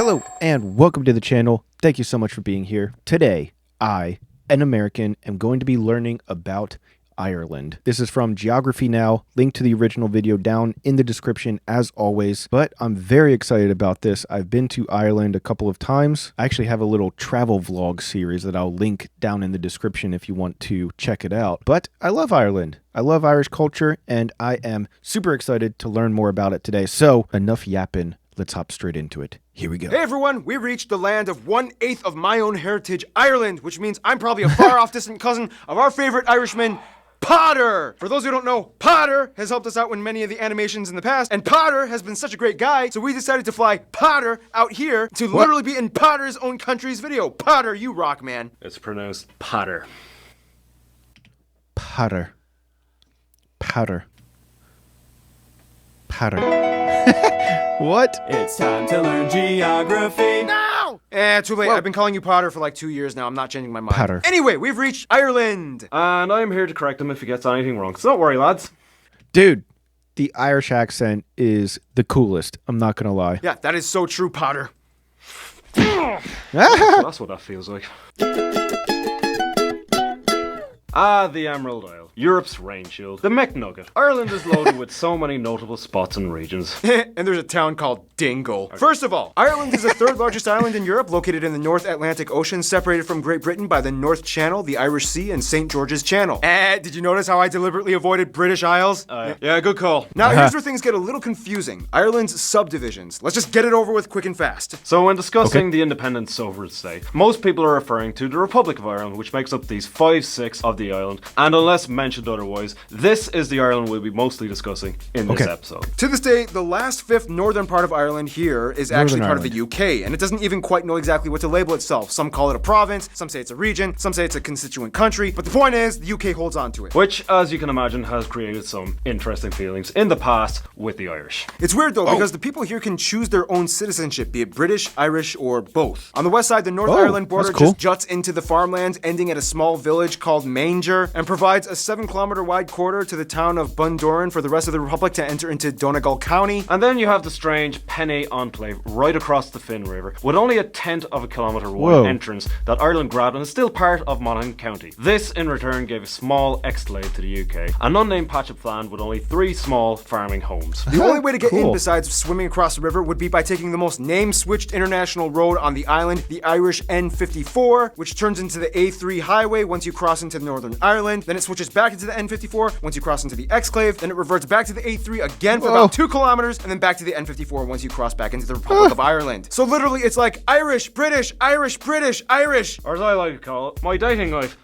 Hello and welcome to the channel. Thank you so much for being here. Today, I, an American, am going to be learning about Ireland. This is from Geography Now, link to the original video down in the description as always, but I'm very excited about this. I've been to Ireland a couple of times. I actually have a little travel vlog series that I'll link down in the description if you want to check it out. But I love Ireland. I love Irish culture and I am super excited to learn more about it today. So enough yapping. Let's hop straight into it. Here we go. Hey everyone, we reached the land of 1/8 of my own heritage, Ireland, which means I'm probably a far-off distant cousin of our favorite Irishman, Potter! For those who don't know, Potter has helped us out in many of the animations in the past, and Potter has been such a great guy, so we decided to fly Potter out here to literally be in Potter's own country's video. Potter, you rock, man. It's pronounced Potter. Potter. Potter. Potter. What? It's time to learn geography. No! Too late. I've been calling you Potter for like 2 years now. I'm not changing my mind. Potter. Anyway, we've reached Ireland. And I'm here to correct him if he gets anything wrong. So don't worry, lads. Dude, the Irish accent is the coolest. I'm not gonna lie. Yeah, that is so true, Potter. So that's what that feels like. The Emerald Isle, Europe's rain shield, the McNugget. Ireland is loaded with so many notable spots and regions. And there's a town called Dingle. First of all, Ireland is the third largest island in Europe, located in the North Atlantic Ocean, separated from Great Britain by the North Channel, the Irish Sea, and St. George's Channel. Did you notice how I deliberately avoided British Isles? Yeah, good call. Now here's where things get a little confusing. Ireland's subdivisions. Let's just get it over with quick and fast. So when discussing the independent sovereign state, most people are referring to the Republic of Ireland, which makes up these 5/6 of the island, and unless mentioned otherwise, this is the Ireland we'll be mostly discussing in this episode. To this day, the last fifth northern part of Ireland here is actually part of the UK, and it doesn't even quite know exactly what to label itself. Some call it a province, some say it's a region, some say it's a constituent country, but the point is, the UK holds on to it. Which, as you can imagine, has created some interesting feelings in the past with the Irish. It's weird though, because the people here can choose their own citizenship, be it British, Irish, or both. On the west side, the North Ireland border just juts into the farmlands, ending at a small village called Manger, and provides a 7-kilometer wide corridor to the town of Bundoran for the rest of the Republic to enter into Donegal County. And then you have the strange Penne Enclave right across the Finn River, with only a 1/10 of a kilometre wide entrance that Ireland grabbed and is still part of Monaghan County. This, in return, gave a small exclave to the UK, an unnamed patch of land with only 3 small farming homes. The only way to get in besides swimming across the river would be by taking the most name-switched international road on the island, the Irish N54, which turns into the A3 highway once you cross into Northern Ireland. Then it switches back into the N54 once you cross into the exclave. Then it reverts back to the A3 again for about 2 kilometers, and then back to the N54 once you cross back into the Republic of Ireland. So literally, it's like Irish, British, Irish, British, Irish. Or as I like to call it, my dating life.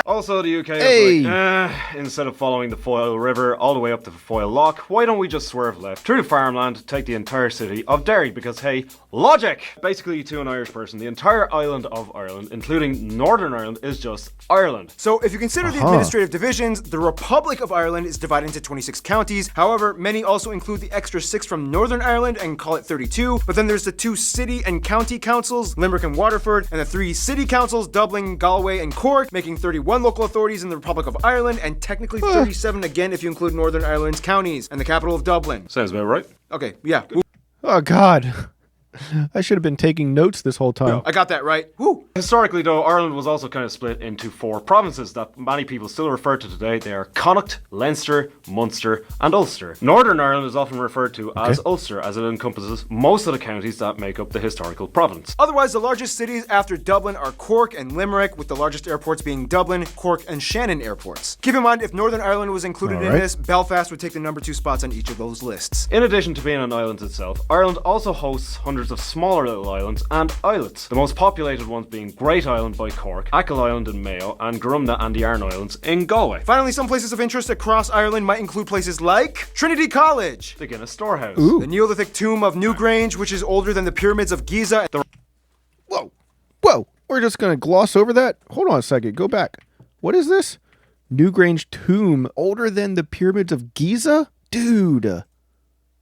Also, the UK is like, instead of following the Foyle River all the way up to the Foyle Loch, why don't we just swerve left through the farmland, take the entire city of Derry? Because hey, logic! Basically, to an Irish person, the entire island of Ireland, including Northern Ireland, is just Ireland. So if you consider the administrative divisions, the Republic of Ireland is divided into 26 counties. However, many also include the extra 6 from Northern Ireland and call it 32. But then there's the 2 city and county councils, Limerick and Waterford, and the 3 city councils, Dublin, Galway, and Cork, making 31 local authorities in the Republic of Ireland, and technically 37 again if you include Northern Ireland's counties, and the capital of Dublin. Sounds about right. Okay, yeah. Oh, God. I should have been taking notes this whole time. I got that right. Woo! Historically, though, Ireland was also kind of split into 4 provinces that many people still refer to today. They are Connacht, Leinster, Munster, and Ulster. Northern Ireland is often referred to as Ulster, as it encompasses most of the counties that make up the historical province. Otherwise, the largest cities after Dublin are Cork and Limerick, with the largest airports being Dublin, Cork, and Shannon airports. Keep in mind, if Northern Ireland was included in this, Belfast would take the number 2 spots on each of those lists. In addition to being an island itself, Ireland also hosts hundreds of smaller little islands and islets, the most populated ones being Great Island by Cork, Achill Island in Mayo, and Grumna and the Arn Islands in Galway. Finally, some places of interest across Ireland might include places like Trinity College, the Guinness Storehouse, the Neolithic tomb of Newgrange, which is older than the pyramids of Giza. Whoa, we're just gonna gloss over that? Hold on a second, go back. What is this? Newgrange tomb, older than the pyramids of Giza? Dude.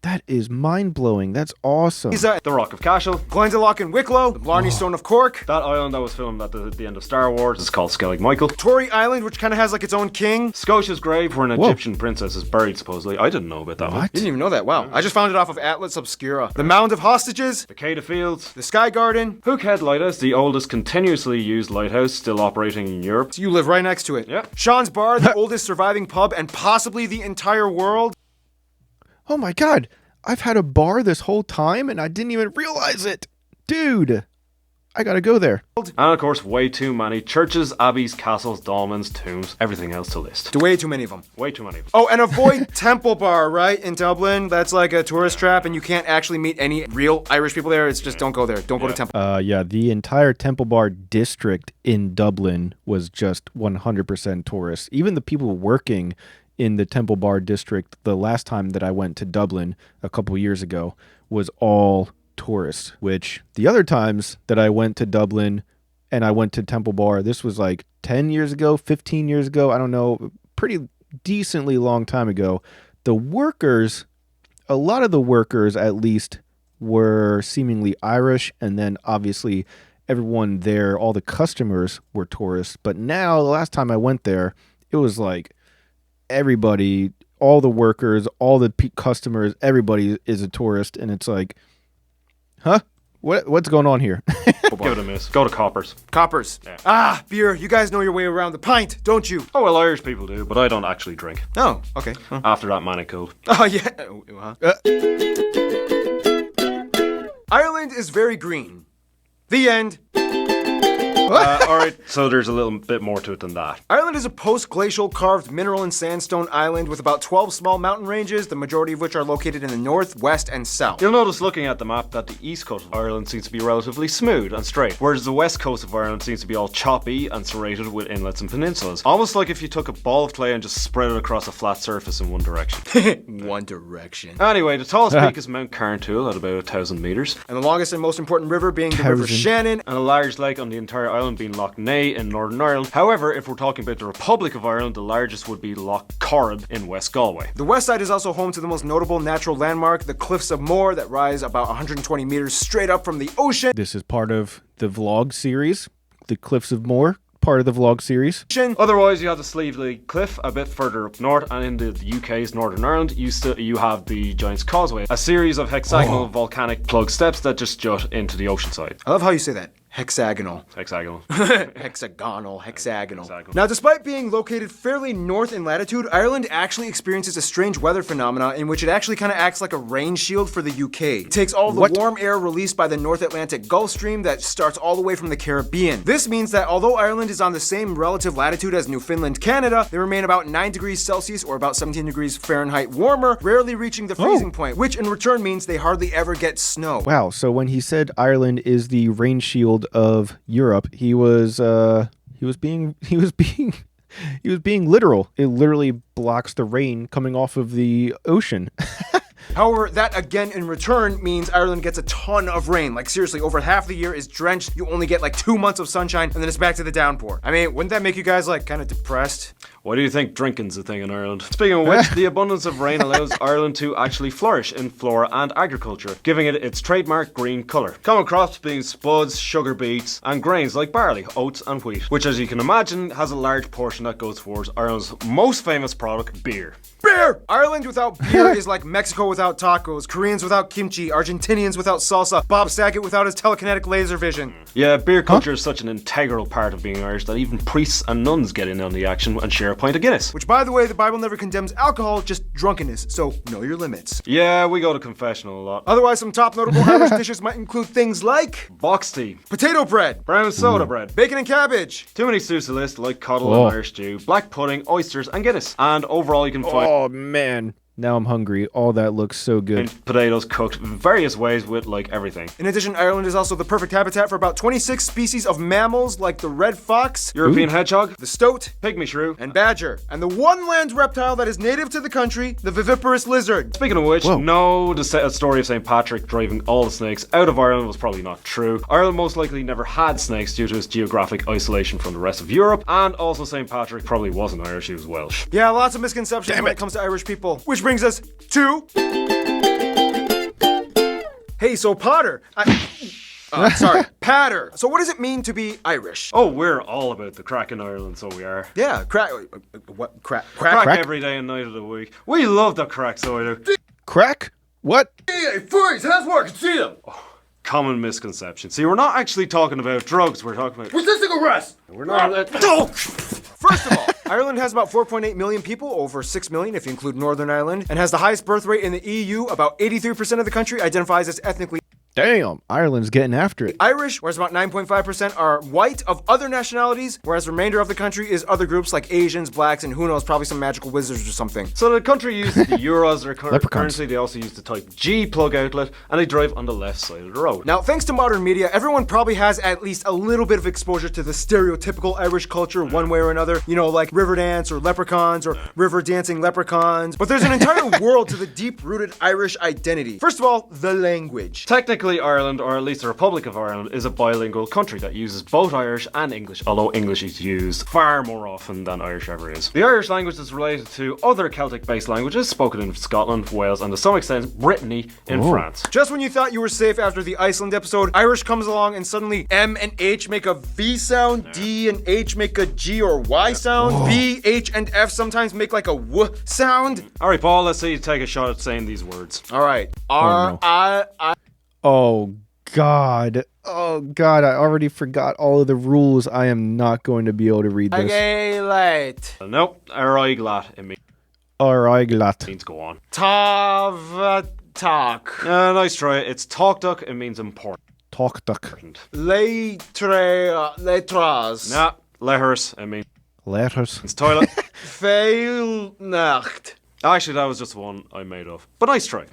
That is mind-blowing. That's awesome. The Rock of Cashel. Glendalough and Wicklow, the Blarney Stone of Cork. That island that was filmed at the end of Star Wars is called Skellig Michael. Tory Island, which kind of has like its own king. Scotia's grave, where an Egyptian princess is buried, supposedly. I didn't know about that one. Didn't even know that. Wow. I just found it off of Atlas Obscura. The Mound of Hostages. The Cada Fields. The Sky Garden. Hookhead Lighthouse, the oldest continuously used lighthouse still operating in Europe. So you live right next to it. Yeah. Sean's Bar, the oldest surviving pub and possibly the entire world. Oh my god. I've had a bar this whole time and I didn't even realize it. Dude, I gotta go there. And of course, way too many churches, abbeys, castles, dolmens, tombs, everything else to list. Way too many of them. Way too many of them. Oh, and avoid Temple Bar, right, in Dublin. That's like a tourist trap and you can't actually meet any real Irish people there. It's just don't go there. Don't go to Temple. Yeah, the entire Temple Bar district in Dublin was just 100% tourists. Even the people working in the Temple Bar district the last time that I went to Dublin a couple years ago was all tourists, which the other times that I went to Dublin and I went to Temple Bar, this was like 10 years ago, 15 years ago, I don't know, pretty decently long time ago. The workers, a lot of the workers at least, were seemingly Irish, and then obviously everyone there, all the customers were tourists. But now, the last time I went there, it was like everybody, all the workers, all the customers, everybody is a tourist, and it's like, huh? What's going on here? Give it a miss. Go to Coppers. Coppers. Yeah. Ah, beer. You guys know your way around the pint, don't you? Oh, well, Irish people do, but I don't actually drink. Oh, okay. Huh. After that manic cold. Oh, yeah. Ireland is very green. The end. Alright, so there's a little bit more to it than that. Ireland is a post-glacial carved mineral and sandstone island with about 12 small mountain ranges, the majority of which are located in the north, west, and south. You'll notice looking at the map that the east coast of Ireland seems to be relatively smooth and straight, whereas the west coast of Ireland seems to be all choppy and serrated with inlets and peninsulas. Almost like if you took a ball of clay and just spread it across a flat surface in one direction. One direction. Anyway, the tallest peak is Mount Carntool at about 1,000 meters. And the longest and most important river being the River Shannon. And a large lake on the entire island being Loch Ness in Northern Ireland. However, if we're talking about the Republic of Ireland, the largest would be Loch Corrib in West Galway. The west side is also home to the most notable natural landmark, the Cliffs of Moher, that rise about 120 meters straight up from the ocean. This is part of the vlog series, the Cliffs of Moher, part of the vlog series. Otherwise, you have the Sleevely Cliff a bit further up north, and in the UK's Northern Ireland, you have the Giant's Causeway, a series of hexagonal volcanic plug steps that just jut into the ocean side. I love how you say that. Hexagonal. Hexagonal. Hexagonal. Now, despite being located fairly north in latitude, Ireland actually experiences a strange weather phenomena in which it actually kind of acts like a rain shield for the UK. It takes all the warm air released by the North Atlantic Gulf Stream that starts all the way from the Caribbean. This means that although Ireland is on the same relative latitude as Newfoundland, Canada, they remain about 9 degrees Celsius or about 17 degrees Fahrenheit warmer, rarely reaching the freezing point, which in return means they hardly ever get snow. Wow, so when he said Ireland is the rain shield of Europe, he was being literal. It literally blocks the rain coming off of the ocean. However, that again in return means Ireland gets a ton of rain. Like seriously, over half the year is drenched. You only get like 2 months of sunshine and then it's back to the downpour. I mean, wouldn't that make you guys like kind of depressed? Why do you think drinking's a thing in Ireland? Speaking of which, the abundance of rain allows Ireland to actually flourish in flora and agriculture, giving it its trademark green colour. Common crops being spuds, sugar beets, and grains like barley, oats, and wheat, which as you can imagine has a large portion that goes towards Ireland's most famous product, beer. Beer! Ireland without beer is like Mexico without tacos, Koreans without kimchi, Argentinians without salsa, Bob Saget without his telekinetic laser vision. Yeah, beer culture is such an integral part of being Irish that even priests and nuns get in on the action and share a pint of Guinness. Which, by the way, the Bible never condemns alcohol, just drunkenness, so know your limits. Yeah, we go to confessional a lot. Otherwise, some top notable Irish dishes might include things like box tea, potato bread, brown soda bread, bacon and cabbage, too many stews to list like coddle and Irish stew, black pudding, oysters, and Guinness. And overall, you can find. Oh man. Now I'm hungry. All that looks so good. And potatoes cooked in various ways with like everything. In addition, Ireland is also the perfect habitat for about 26 species of mammals like the red fox, European hedgehog, the stoat, pygmy shrew, and badger, and the one land reptile that is native to the country, the viviparous lizard. Speaking of which, no, the story of St. Patrick driving all the snakes out of Ireland was probably not true. Ireland most likely never had snakes due to its geographic isolation from the rest of Europe, and also St. Patrick probably wasn't Irish, he was Welsh. Yeah, lots of misconceptions when it comes to Irish people. Which brings us to Hey, so Potter, Patter. So what does it mean to be Irish? Oh, we're all about the crack in Ireland, so we are. Yeah, crack. What? Crack? Crack every day and night of the week. We love the crack, so we do. Crack? What? Hey, freeze! Hands where I can see them. Common misconception. See, we're not actually talking about drugs, we're talking about... Resisting arrest! We're not... First of all, Ireland has about 4.8 million people, over 6 million if you include Northern Ireland, and has the highest birth rate in the EU. About 83% of the country identifies as ethnically Damn, Ireland's getting after it. Irish, whereas about 9.5% are white of other nationalities, whereas the remainder of the country is other groups like Asians, blacks, and who knows, probably some magical wizards or something. So the country uses the euro as their currency, they also use the Type G plug outlet, and they drive on the left side of the road. Now, thanks to modern media, everyone probably has at least a little bit of exposure to the stereotypical Irish culture one way or another. You know, like river dance or leprechauns or river dancing leprechauns. But there's an entire world to the deep-rooted Irish identity. First of all, the language. Technically, Ireland, or at least the Republic of Ireland, is a bilingual country that uses both Irish and English, although English is used far more often than Irish ever is. The Irish language is related to other Celtic-based languages spoken in Scotland, Wales, and to some extent, Brittany in France. Just when you thought you were safe after the Iceland episode, Irish comes along and suddenly M and H make a V sound, D and H make a G or Y sound, B, H, and F sometimes make like a W sound. Alright, Paul, let's see you take a shot at saying these words. Alright, R, I. Oh God, I already forgot all of the rules. I am not going to be able to read this. Okay, late. Nope, Araiglat, it Araiglat. means go on. Talk. Nice try. It's talkduck, it means important. Talkduck. Letras. Nah, lehers, it means Letters. it's toilet. Feilnacht. Actually, that was just one I made up. But nice try.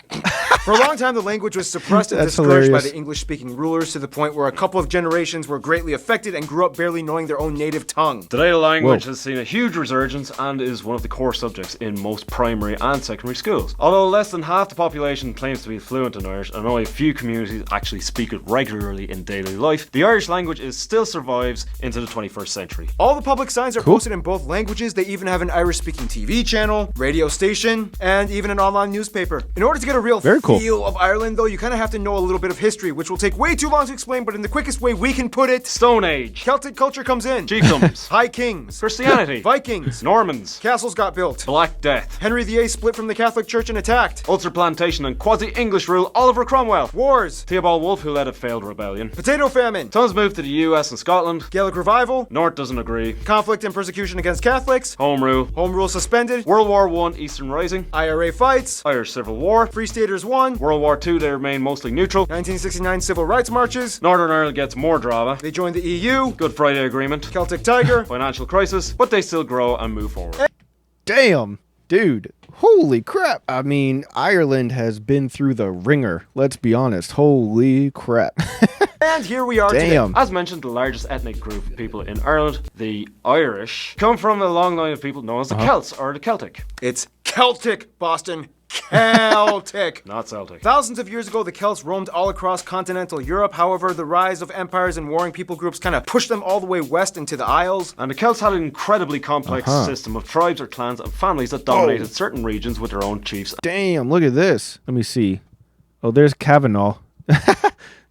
For a long time, the language was suppressed and That's discouraged by hilarious. the English-speaking rulers to the point where a couple of generations were greatly affected and grew up barely knowing their own native tongue. Today, the language Whoa. has seen a huge resurgence and is one of the core subjects in most primary and secondary schools. Although less than half the population claims to be fluent in Irish and only a few communities actually speak it regularly in daily life, the Irish language still survives into the 21st century. All the public signs are posted in both languages. They even have an Irish-speaking TV channel, radio station, and even an online newspaper. In order to get a real Very cool. feel of Ireland, though, you kind of have to know a little bit of history, which will take way too long to explain, but in the quickest way we can put it, Stone Age, Celtic culture comes in. Chiefdoms, High Kings, Christianity, Vikings, Normans, castles got built, Black Death, Henry VIII split from the Catholic Church and attacked, Ulster Plantation and quasi-English rule, Oliver Cromwell, wars, Theobald Wolfe who led a failed rebellion, potato famine, tons moved to the US and Scotland, Gaelic revival, North doesn't agree, conflict and persecution against Catholics, Home Rule, home rule suspended, World War I, Eastern Rising, IRA fights, Irish Civil War, Free Staters won, World War II they remain mostly neutral, 1969 civil rights marches, Northern Ireland gets more drama, they joined the EU, Good Friday Agreement, Celtic Tiger, financial crisis, but they still grow and move forward. Damn, dude. Holy crap. I mean, Ireland has been through the ringer. Let's be honest. Holy crap. and here we are today. Damn. As mentioned, the largest ethnic group of people in Ireland, the Irish, come from a long line of people known as the Celts or the Celtic. It's Celtic, Boston. Celtic. Not Celtic. Thousands of years ago, the Celts roamed all across continental Europe. However, the rise of empires and warring people groups kind of pushed them all the way west into the Isles. And the Celts had an incredibly complex system of tribes or clans and families that dominated certain regions with their own chiefs. Damn, look at this. Let me see. Oh, there's Kavanaugh.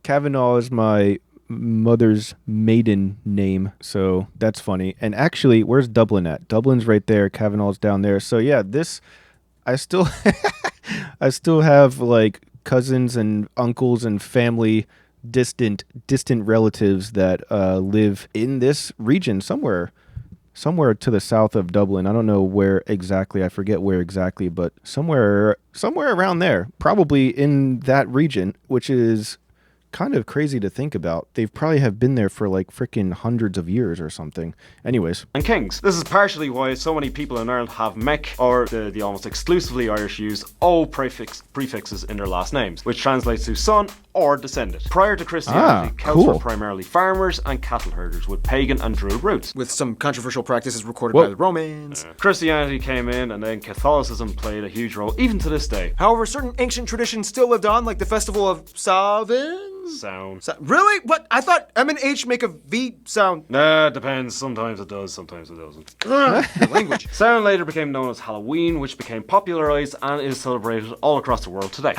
Kavanaugh is my mother's maiden name, so that's funny. And actually, where's Dublin at? Dublin's right there. Kavanaugh's down there. So yeah, this... I still have like cousins and uncles and family, distant relatives that live in this region somewhere to the south of Dublin. I don't know where exactly. I forget where exactly, but somewhere around there, probably in that region, which is kind of crazy to think about. They probably have been there for like freaking hundreds of years or something. Anyways. And kings. This is partially why so many people in Ireland have Mech, or the almost exclusively Irish use O prefixes in their last names, which translates to son or descendant. Prior to Christianity, Celts were primarily farmers and cattle herders with pagan and druid roots. With some controversial practices recorded by the Romans. Christianity came in and then Catholicism played a huge role even to this day. However, certain ancient traditions still lived on, like the festival of Samhain. Really? What? I thought M and H make a V sound. Nah, it depends. Sometimes it does, sometimes it doesn't. The language. Sound later became known as Halloween, which became popularized and is celebrated all across the world today.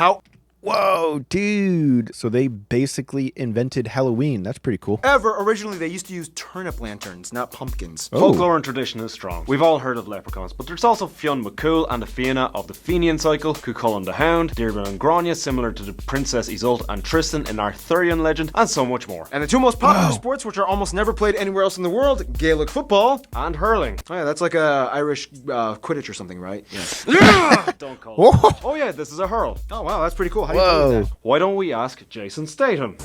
Whoa, dude. So they basically invented Halloween. That's pretty cool. Originally they used to use turnip lanterns, not pumpkins. Oh. Folklore and tradition is strong. We've all heard of leprechauns, but there's also Fionn McCool and the Fianna of the Fenian cycle, Cuchulainn the Hound, Deirdre and Grania, similar to the Princess Isolde and Tristan in Arthurian legend, and so much more. And the two most popular sports, which are almost never played anywhere else in the world, Gaelic football And hurling. Oh yeah, that's like a Irish Quidditch or something, right? Yeah. Don't call it. Oh yeah, this is a hurl. Oh wow, that's pretty cool. How do you do that? Why don't we ask Jason Statham?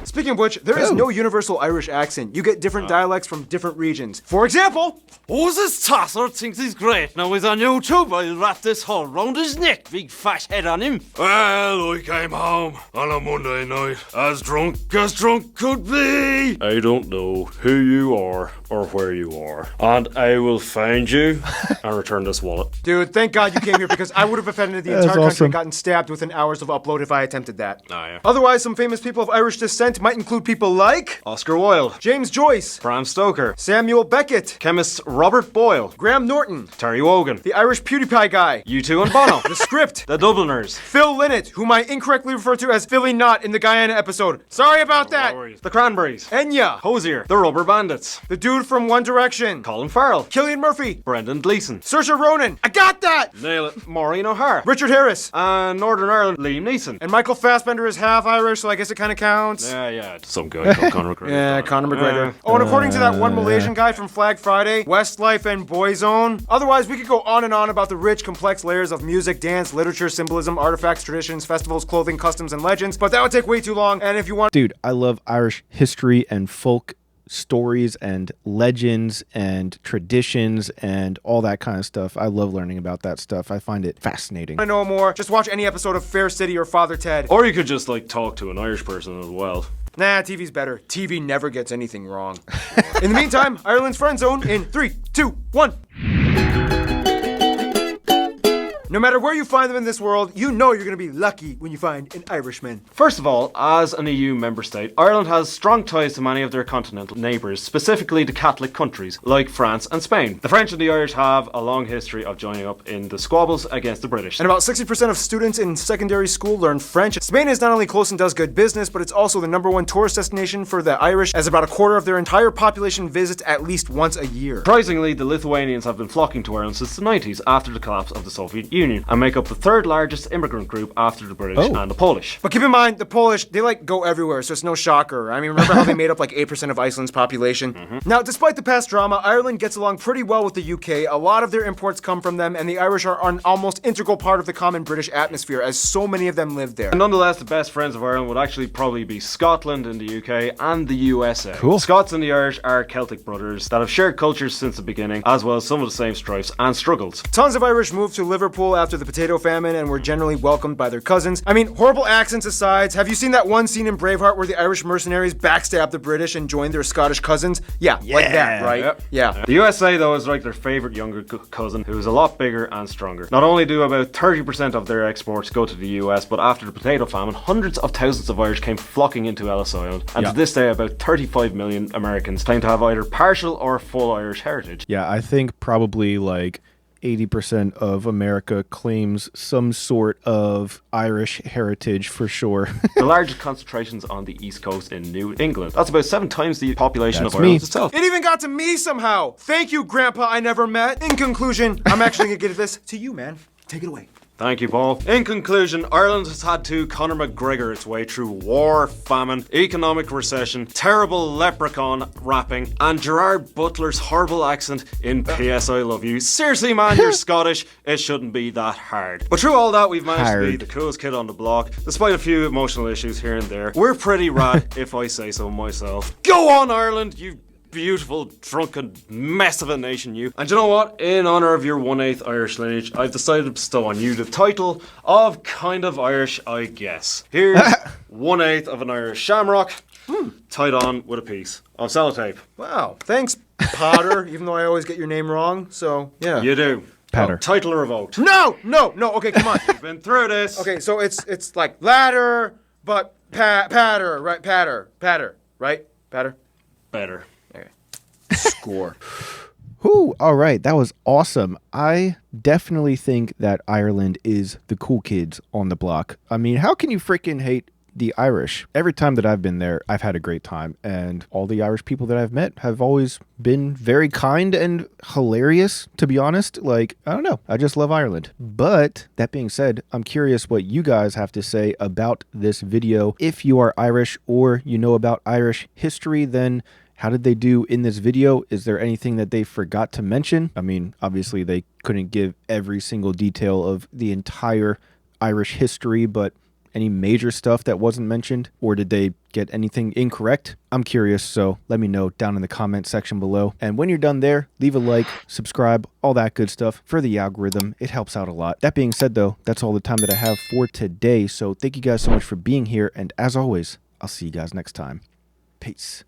Speaking of which, there is no universal Irish accent. You get different dialects from different regions. For example, Oh, this tosser thinks he's great. Now he's on YouTube. I'll wrap this whole round his neck. Big fat head on him. Well, I came home on a Monday night as drunk could be. I don't know who you are or where you are. And I will find you and return this wallet. dude, thank God you came here because I would have offended the entire country awesome. and gotten stabbed within hours of upload if I attempted that. Oh, yeah. Otherwise, some famous people of Irish descent might include people like Oscar Wilde, James Joyce, Bram Stoker, Samuel Beckett, chemist Robert Boyle, Graham Norton, Terry Wogan, the Irish PewDiePie guy, U2 and Bono, the Script, the Dubliners, Phil Lynott, whom I incorrectly referred to as Philly Knott in the Guyana episode. Sorry about that. the Cranberries, Enya, Hosier, the Rubber Bandits, the dude from One Direction, Colin Farrell, Cillian Murphy, Brendan Gleeson, Saoirse Ronan. I got that. nail it, Maureen O'Hara, Richard Harris. and Northern Ireland, Liam Neeson. And Michael Fassbender is half Irish, so I guess it kind of counts. Yeah, some guy called Conor McGregor. Yeah, Conor McGregor. Oh, and according to that one Malaysian guy from Flag Friday, Westlife and Boyzone. Otherwise, we could go on and on about the rich, complex layers of music, dance, literature, symbolism, artifacts, traditions, festivals, clothing, customs, and legends, but that would take way too long, and if you want... Dude, I love Irish history and folk stories and legends and traditions and all that kind of stuff. I love learning about that stuff. I find it fascinating. to know more, just watch any episode of Fair City or Father Ted. Or you could just like talk to an Irish person as well. Nah, TV's better. TV never gets anything wrong. In the meantime, Ireland's Friend Zone in 3, 2, 1. No matter where you find them in this world, you know you're going to be lucky when you find an Irishman. First of all, as an EU member state, Ireland has strong ties to many of their continental neighbours, specifically the Catholic countries like France and Spain. The French and the Irish have a long history of joining up in the squabbles against the British. And about 60% of students in secondary school learn French. Spain is not only close and does good business, but it's also the #1 tourist destination for the Irish, as about a quarter of their entire population visits at least once a year. Surprisingly, the Lithuanians have been flocking to Ireland since the 90s after the collapse of the Soviet Union and make up the third largest immigrant group after the British and the Polish. But keep in mind, the Polish, they like go everywhere, so it's no shocker. I mean, remember how they made up like 8% of Iceland's population? Now, despite the past drama, Ireland gets along pretty well with the UK. A lot of their imports come from them, and the Irish are an almost integral part of the common British atmosphere, as so many of them live there. And nonetheless, the best friends of Ireland would actually probably be Scotland in the UK and the USA. Cool. Scots and the Irish are Celtic brothers that have shared cultures since the beginning, as well as some of the same strifes and struggles. Tons of Irish moved to Liverpool after the potato famine and were generally welcomed by their cousins. I mean, horrible accents aside, have you seen that one scene in Braveheart where the Irish mercenaries backstabbed the British and joined their Scottish cousins? Yeah, like that, right? Yep. Yeah. The USA, though, is like their favourite younger cousin, who is a lot bigger and stronger. Not only do about 30% of their exports go to the US, but after the potato famine, hundreds of thousands of Irish came flocking into Ellis Island. And to this day, about 35 million Americans claim to have either partial or full Irish heritage. Yeah, I think probably like 80% of America claims some sort of Irish heritage for sure. The largest concentrations on the East Coast in New England. That's about 7 times the population That's of Ireland me. itself. It even got to me somehow. Thank you, Grandpa I never met. In conclusion, I'm actually gonna give this to you, man. Take it away. Thank you, Paul. In conclusion, Ireland has had to Conor McGregor its way through war, famine, economic recession, terrible leprechaun rapping, and Gerard Butler's horrible accent in P.S. I Love You. Seriously, man, you're Scottish. It shouldn't be that hard. But through all that, we've managed to be the coolest kid on the block, despite a few emotional issues here and there. We're pretty rad, if I say so myself. Go on, Ireland, you beautiful, drunken mess of a nation, you. And you know what? In honour of your 1/8 Irish lineage, I've decided to bestow on you the title of Kind of Irish, I guess. Here's 1/8 of an Irish shamrock, tied on with a piece of sellotape. Wow. Thanks, Potter, even though I always get your name wrong, so yeah. You do. Patter. Oh, title revoked. No, okay, come on. You've been through this. Okay, so it's like ladder, but patter, right? Patter, right? Patter? Better. Score. Whew, all right, that was awesome. I definitely think that Ireland is the cool kids on the block. I mean, how can you freaking hate the Irish? Every time that I've been there, I've had a great time, and all the Irish people that I've met have always been very kind and hilarious, to be honest. Like, I don't know, I just love Ireland. But that being said, I'm curious what you guys have to say about this video. If you are Irish or you know about Irish history, then how did they do in this video? Is there anything that they forgot to mention? I mean, obviously they couldn't give every single detail of the entire Irish history, but any major stuff that wasn't mentioned? Or did they get anything incorrect? I'm curious, so let me know down in the comment section below. And when you're done there, leave a like, subscribe, all that good stuff for the algorithm. It helps out a lot. That being said though, that's all the time that I have for today. So thank you guys so much for being here. And as always, I'll see you guys next time. Peace.